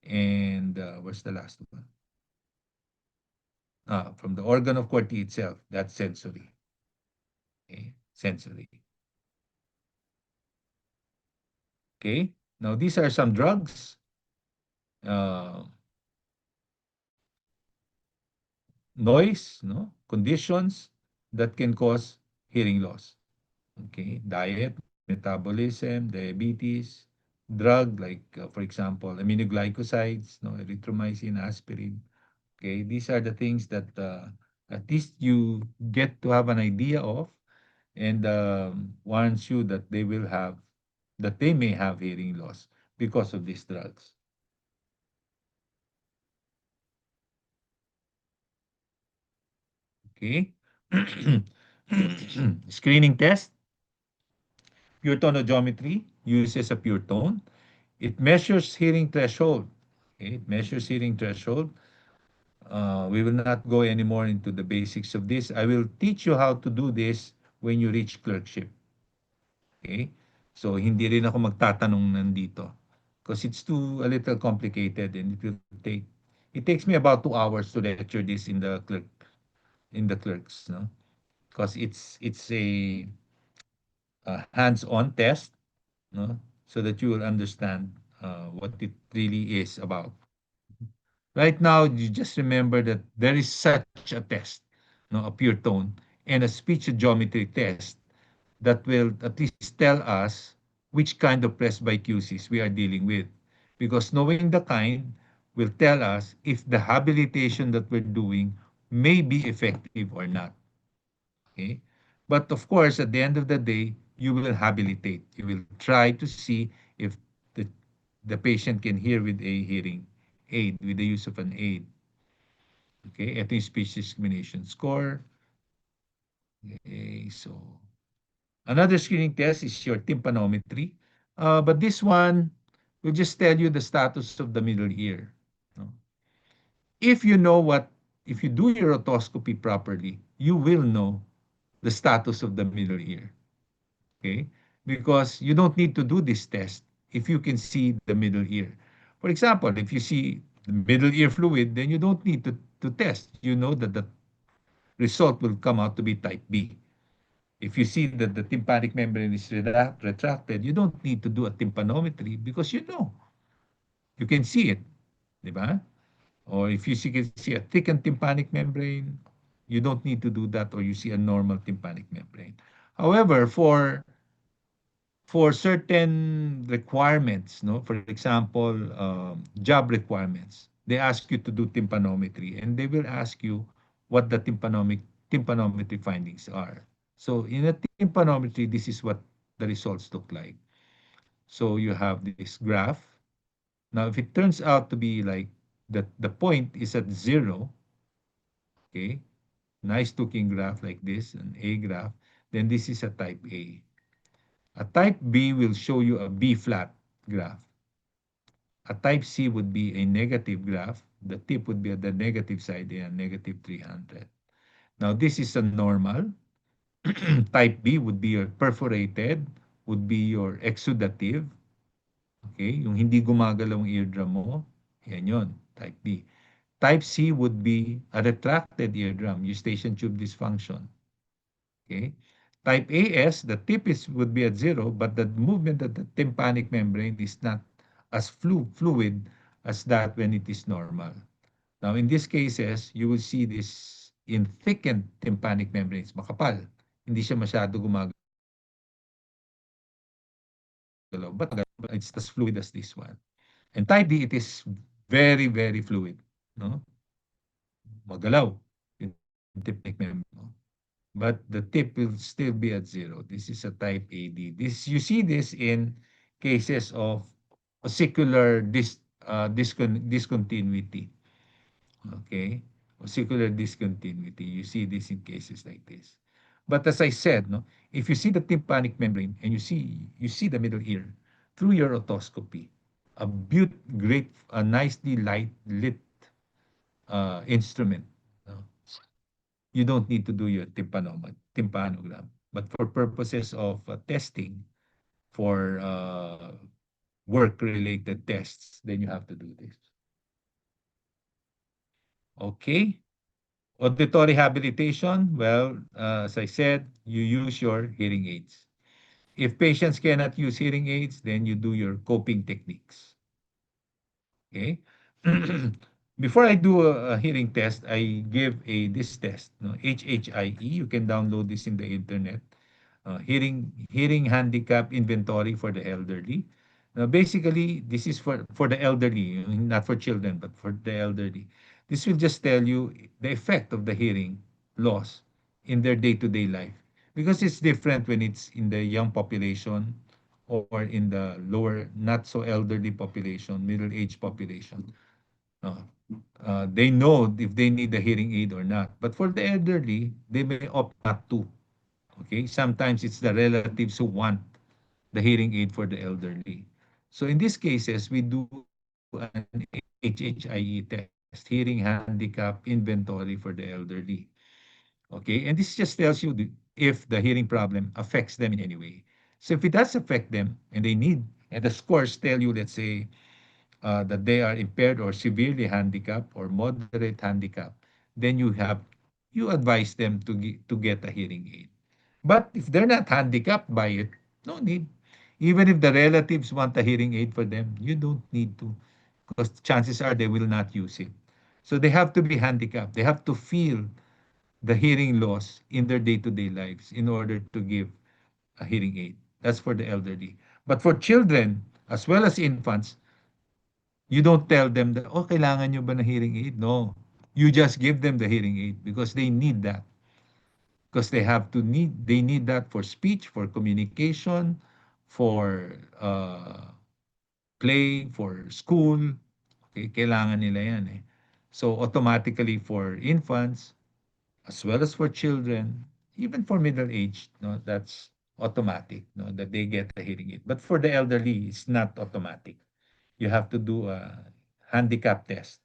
And where's the last one? From the organ of Corti itself, that's sensory. Okay, sensory. Okay, now these are some drugs, uh, noise, no, conditions that can cause hearing loss. Okay, diet, metabolism, diabetes, drug like, for example, aminoglycosides, no, erythromycin, aspirin. Okay, these are the things that at least you get to have an idea of, and warns you that they may have hearing loss because of these drugs. Okay. Screening test, pure tonogeometry uses a pure tone. It measures hearing threshold. Okay, it measures hearing threshold. We will not go anymore into the basics of this. I will teach you how to do this when you reach clerkship. Okay? So, hindi rin ako magtatanong nandito. Because it's too a little complicated and it takes me about 2 hours to lecture this in the clerks, no? Because it's a hands-on test, no? So that you will understand what it really is about. Right now, you just remember that there is such a test, no, a pure tone, and a speech geometry test that will at least tell us which kind of presbycusis we are dealing with. Because knowing the kind will tell us if the habilitation that we're doing may be effective or not. Okay? But of course, at the end of the day, you will habilitate. You will try to see if the, the patient can hear with a hearing aid, with the use of an aid. Okay? Ito yung speech discrimination score. Okay, so another screening test is your tympanometry. But this one will just tell you the status of the middle ear. No? If you know if you do your otoscopy properly, you will know the status of the middle ear. Okay? Because you don't need to do this test if you can see the middle ear. For example, if you see the middle ear fluid, then you don't need to test. You know that the result will come out to be type B. If you see that the tympanic membrane is retracted, you don't need to do a tympanometry because you know, you can see it, di ba? Or if you see a thickened tympanic membrane, you don't need to do that, or you see a normal tympanic membrane. However, for certain requirements, no, for example, job requirements, they ask you to do tympanometry, and they will ask you what the tympanometry findings are. So in a tympanometry, this is what the results look like. So you have this graph. Now, if it turns out to be like the point is at zero, okay, nice looking graph like this, an A graph, then this is a type A. A type B will show you a B flat graph. A type C would be a negative graph. The tip would be at the negative side and negative 300. Now, this is a normal. Type B would be your perforated, would be your exudative. Okay, yung hindi gumagalaw ang eardrum mo, yan yun, type B. Type C would be a retracted eardrum, eustachian tube dysfunction. Okay. Type AS, the tip is would be at zero, but the movement of the tympanic membrane is not as fluid as that when it is normal. Now, in these cases, you will see this in thickened tympanic membranes, makapal. Hindi siya masyado gumagalaw, but it's as fluid as this one. And type D, it is very, very fluid. No? Magalaw yung tympanic membrane. But the tip will still be at zero. This is a type AD. You see this in cases of ossicular discontinuity. Okay, ossicular discontinuity. You see this in cases like this. But as I said, no, if you see the tympanic membrane and you see the middle ear through your otoscopy, a nicely lit instrument. No? You don't need to do your tympanogram. But for purposes of testing, for work-related tests, then you have to do this. Okay. Auditory rehabilitation, well, as I said, you use your hearing aids. If patients cannot use hearing aids, then you do your coping techniques. Okay. Before I do a hearing test, I give this test, no, HHIE. You can download this in the internet. Hearing handicap inventory for the elderly. Basically, this is for the elderly, not for children, but for the elderly. This will just tell you the effect of the hearing loss in their day-to-day life, because it's different when it's in the young population or in the lower, not so elderly population, middle-aged population. Uh, they know if they need a hearing aid or not. But for the elderly, they may opt not to. Okay, sometimes it's the relatives who want the hearing aid for the elderly. So in these cases, we do an HHIE test, hearing handicap inventory for the elderly. Okay, and this just tells you if the hearing problem affects them in any way. So if it does affect them and the scores tell you, let's say, that they are impaired or severely handicapped or moderate handicapped, then you advise them to get a hearing aid. But if they're not handicapped by it, no need. Even if the relatives want a hearing aid for them, you don't need to, because chances are they will not use it. So they have to be handicapped. They have to feel the hearing loss in their day-to-day lives in order to give a hearing aid. That's for the elderly. But for children, as well as infants, you don't tell them that, oh, kailangan nyo ba ng hearing aid? No. You just give them the hearing aid because they need that. Because they need that for speech, for communication, for play, for school. Okay, kailangan nila yan eh. So automatically for infants, as well as for children, even for middle age, no, that's automatic, no, that they get a hearing aid. But for the elderly, it's not automatic. You have to do a handicap test,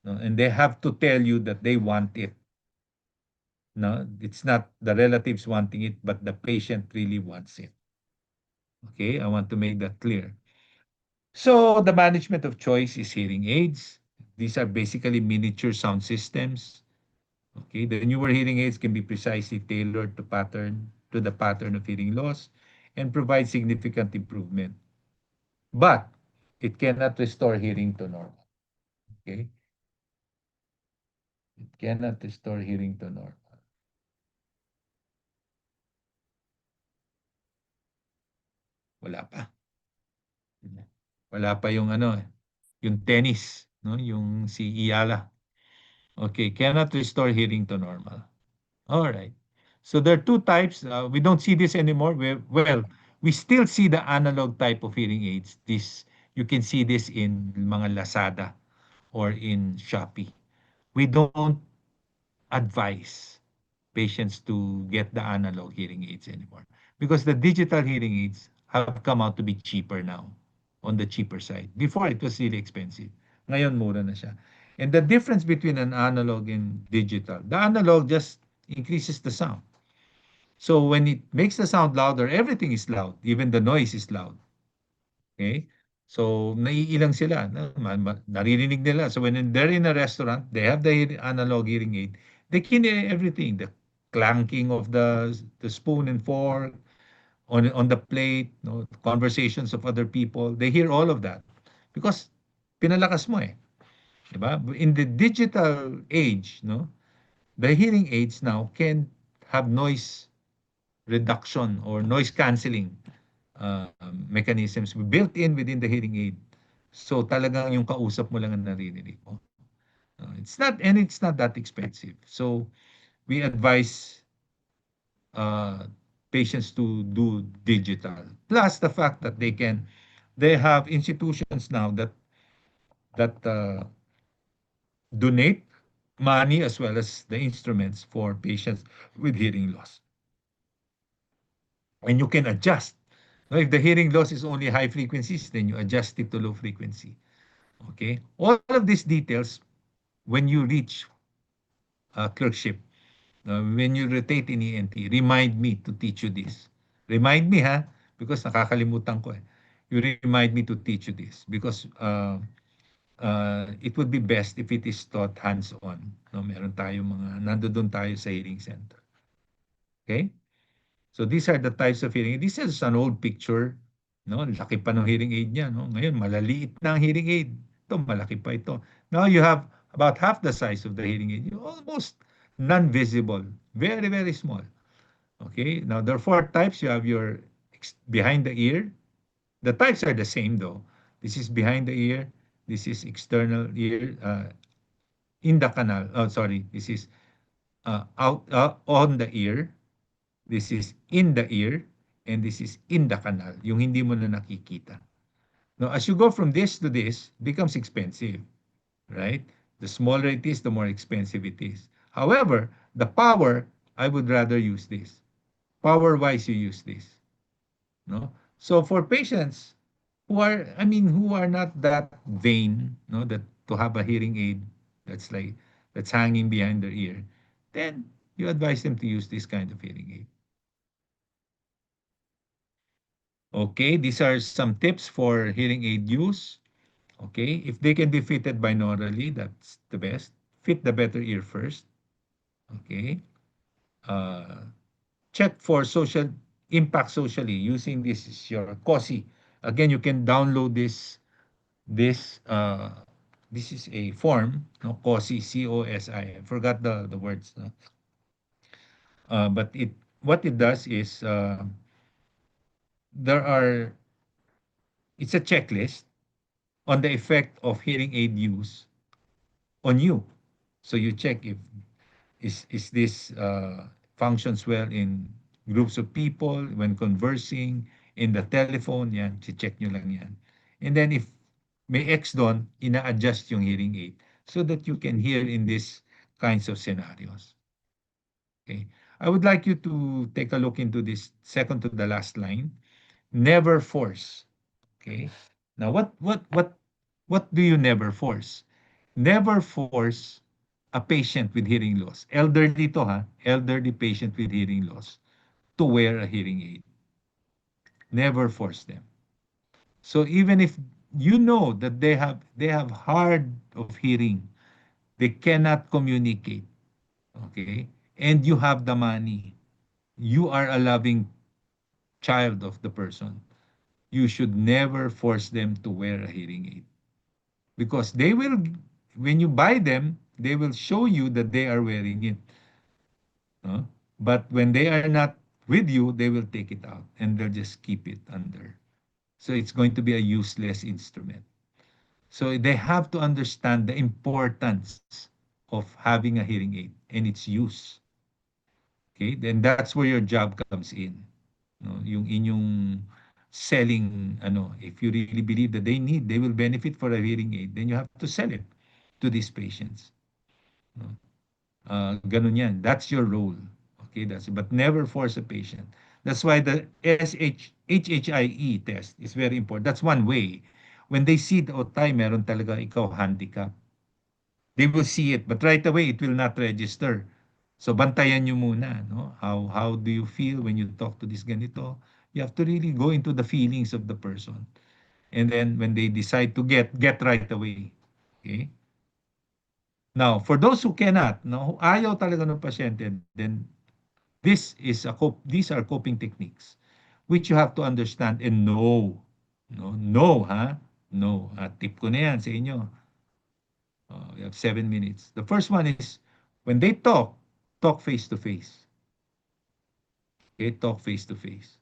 no, and they have to tell you that they want it. No, it's not the relatives wanting it, but the patient really wants it. Okay, I want to make that clear. So the management of choice is hearing aids. These are basically miniature sound systems. Okay, the newer hearing aids can be precisely tailored to the pattern of hearing loss and provide significant improvement. But it cannot restore hearing to normal. Okay, it cannot restore hearing to normal. Wala pa. Wala pa yung ano, yung tennis, no? Yung si Iyala. Okay, cannot restore hearing to normal. All right. So there are two types. We don't see this anymore. We still see the analog type of hearing aids. You can see this in mga Lazada or in Shopee. We don't advise patients to get the analog hearing aids anymore because the digital hearing aids have come out to be cheaper now, on the cheaper side. Before it was really expensive. Ngayon mura na siya. And the difference between an analog and digital, the analog just increases the sound. So when it makes the sound louder, everything is loud, even the noise is loud. Okay? So naiilang sila, naririnig nila. So when they're in a restaurant, they have the analog hearing aid. They can hear everything, the clanking of the spoon and fork on the plate, no, conversations of other people. They hear all of that because pinalakas mo eh, 'di ba? In the digital age, no, the hearing aids now can have noise reduction or noise canceling mechanisms built in within the hearing aid. So talagang yung kausap mo lang ang naririnig mo. It's not that expensive. So we advise uh, patients to do digital. Plus the fact that they have institutions now that donate money as well as the instruments for patients with hearing loss. And you can adjust. Now, if the hearing loss is only high frequencies, then you adjust it to low frequency. Okay? All of these details, when you reach clerkship, when you rotate in ENT, remind me to teach you this. Remind me, ha? Because nakakalimutan ko eh. You remind me to teach you this because it would be best if it is taught hands-on. No, meron tayo nandoon tayo sa hearing center. Okay? So these are the types of hearing aid. This is an old picture. No, laki pa ng hearing aid niya. No? Ngayon, malaliit na ang hearing aid. Ito, malaki pa ito. Now you have about half the size of the hearing aid. You almost non-visible. Very, very small. Okay? Now, there are four types. You have your behind the ear. The types are the same though. This is behind the ear. This is external ear. In the canal. Oh, sorry. This is out on the ear. This is in the ear, and this is in the canal, yung hindi mo na nakikita. Now, as you go from this to this, it becomes expensive, right? The smaller it is, the more expensive it is. However, the power, I would rather use this. Power-wise, you use this. No? So for patients who are not that vain, no, that to have a hearing aid that's like that's hanging behind their ear, then you advise them to use this kind of hearing aid. Okay, these are some tips for hearing aid use. Okay, if they can be fitted binaurally, that's the best. Fit the better ear first. Okay, uh, check for social impact socially using this is your COSI. Again, you can download this this is a form, no, COSI, COSI. I forgot the words. No? But it what it does is there are it's a checklist on the effect of hearing aid use on you. So you check if is this functions well in groups of people when conversing in the telephone, yan, check nyo lang yan. And then if may X doon, ina-adjust yung hearing aid so that you can hear in these kinds of scenarios. Okay. I would like you to take a look into this second to the last line. Never force. Okay. Now, what do you never force? Never force a patient with hearing loss, elderly to ha, elderly patient with hearing loss, to wear a hearing aid. Never force them. So even if you know that they have hard of hearing, they cannot communicate, okay, and you have the money, you are a loving child of the person, you should never force them to wear a hearing aid because they will, when you buy them, they will show you that they are wearing it. No? But when they are not with you, they will take it out and they'll just keep it under. So it's going to be a useless instrument. So they have to understand the importance of having a hearing aid and its use. Okay? Then that's where your job comes in. No? Yung inyong selling, if you really believe that they will benefit for a hearing aid, then you have to sell it to these patients. No? Ganun yan. That's your role. Okay, that's but never force a patient. That's why the HHIE test is very important. That's one way. When they see the otay, meron talaga ikaw handicap. They will see it, but right away it will not register. So bantayan nyo muna, no? How do you feel when you talk to this ganito? You have to really go into the feelings of the person. And then when they decide to get right away. Okay? Now, for those who cannot, no, ayaw talaga ng pasyente, then these are coping techniques which you have to understand and know. No, know, ha? No. Tip ko na yan sa inyo. We have 7 minutes. The first one is when they talk, talk face to face. Okay, talk face to face.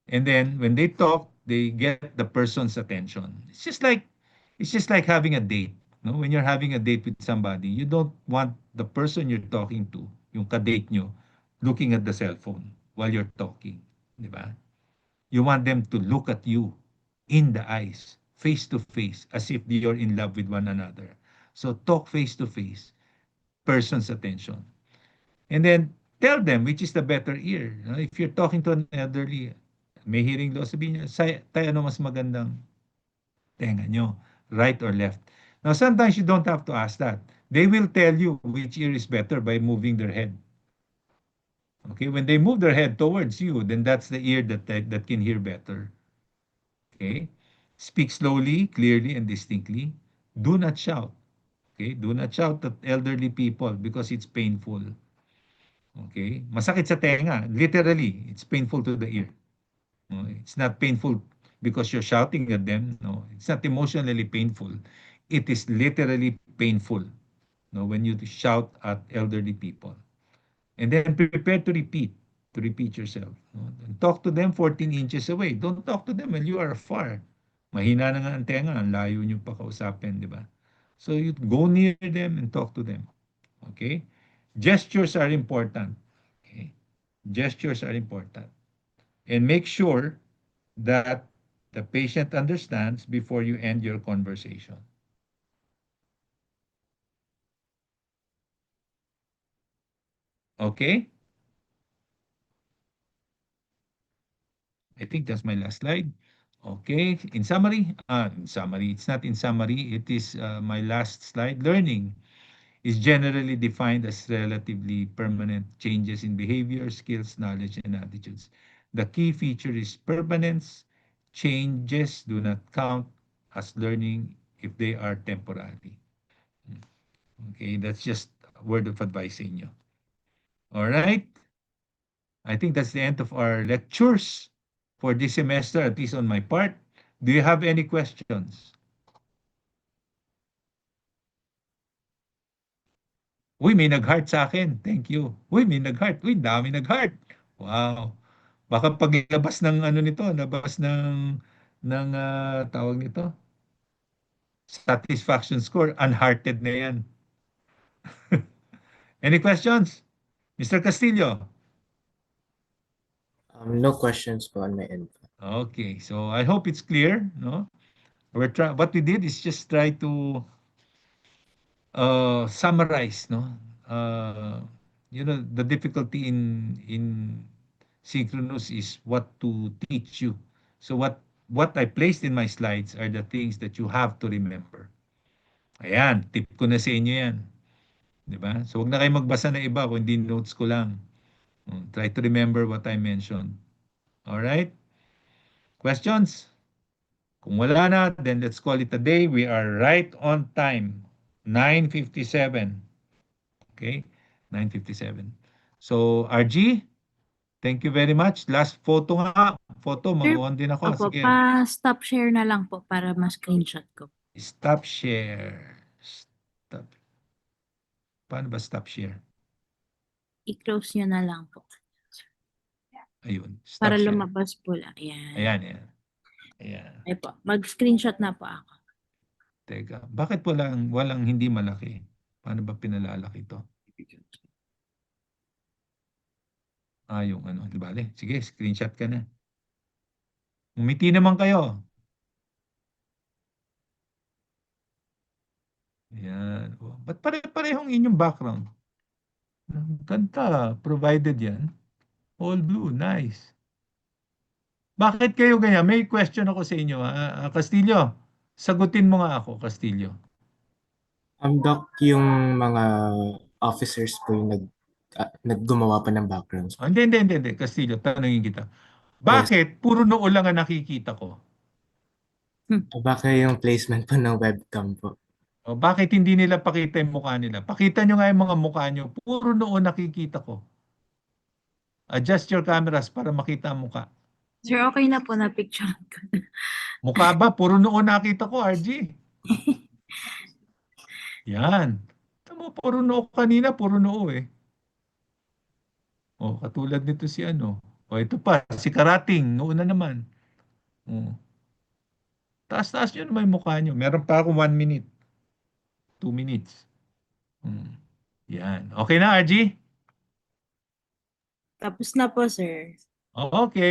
And then when they talk, they get the person's attention. It's just like having a date. No, when you're having a date with somebody, you don't want the person you're talking to, yung ka-date nyo, looking at the cell phone while you're talking, di ba? You want them to look at you in the eyes, face to face, as if you're in love with one another. So talk face to face, person's attention. And then tell them which is the better ear. If you're talking to an elderly, may hearing loss, sabihin niyo, tayo ano mas magandang tenga nyo, right or left. Now, sometimes you don't have to ask that. They will tell you which ear is better by moving their head. Okay, when they move their head towards you, then that's the ear that can hear better. Okay, speak slowly, clearly, and distinctly. Do not shout. Okay, do not shout at elderly people because it's painful. Okay? Masakit sa tenga. Literally, it's painful to the ear. No? It's not painful because you're shouting at them. No, it's not emotionally painful. It is literally painful. No, when you shout at elderly people. And then prepare to repeat yourself. No? And talk to them 14 inches away. Don't talk to them when you are far. Mahina na nga ang tenga, ang layo nyo pa kausapin, di ba? So you go near them and talk to them. Okay? Gestures are important. Okay? Gestures are important. And make sure that the patient understands before you end your conversation. Okay? I think that's my last slide. Okay. In summary, it's not in summary, it is my last slide. Learning is generally defined as relatively permanent changes in behavior, skills, knowledge, and attitudes. The key feature is permanence. Changes do not count as learning if they are temporary. Okay, that's just a word of advice in you. All right. I think that's the end of our lectures for this semester, at least on my part. Do you have any questions? Uy, may nag-heart sa akin. Thank you. Uy, may nag-heart. Uy, dami nag-heart. Wow. Baka paglabas ng ano nito, labas ng tawag nito, satisfaction score, unhearted na yan. Any questions? Mr. Castillo? No questions po on my end. Okay, so I hope it's clear, no? What we did is just try to summarize, no? Uh, the difficulty in synchronous is what to teach you. So what I placed in my slides are the things that you have to remember. Ayan, tip ko na sa inyo yan. Di ba? So, wag na kayo magbasa na iba kung hindi notes ko lang. Try to remember what I mentioned. Alright? Questions? Kung wala na, then let's call it a day. We are right on time. 9:57. Okay? 9:57. So, RG, thank you very much. Last photo nga. Photo, Sir, mag-on din ako. opo, Sige. pa-stop share na lang po para ma-screenshot ko. Stop share. Stop. Paano ba stop share? I-close nyo na lang po. Ayun. Stop Para share. lumabas po lang. Ayan. Ayan, ayan. Ayan. Ay po, mag-screenshot na po ako. Teka, bakit walang hindi malaki? Paano ba pinalalaki ito? Yung ano, di bale. Sige, screenshot ka na. Umiti naman kayo. Ayan. Ba't pare-parehong inyong background? Ganda, provided yan. All blue, nice. Bakit kayo ganyan? May question ako sa inyo. Castillo, sagutin mo nga ako, Castillo. Doc, yung mga officers po yung naggumawa pa ng backgrounds po. Hindi. Castillo, tanungin kita. Yes. Bakit puro noo lang ang nakikita ko? Baka yung placement po ng webcam po. O bakit hindi nila pakita yung mukha nila? Pakita nyo nga yung mga mukha nyo. Puro noo nakikita ko. Adjust your cameras para makita ang mukha. Sir, okay na po na picture ko. Mukha ba? Puro noo nakita ko, RG. Yan. Tama, puro noo kanina, puro noo eh. O, katulad nito si ano. O, ito pa, si Karating, noo na naman. O. Taas-taas nyo naman yung mukha nyo. Meron pa ako 1 minute. 2 minutes. Hmm. Yan. Okay na, RG? Tapos na po, sir. Okay.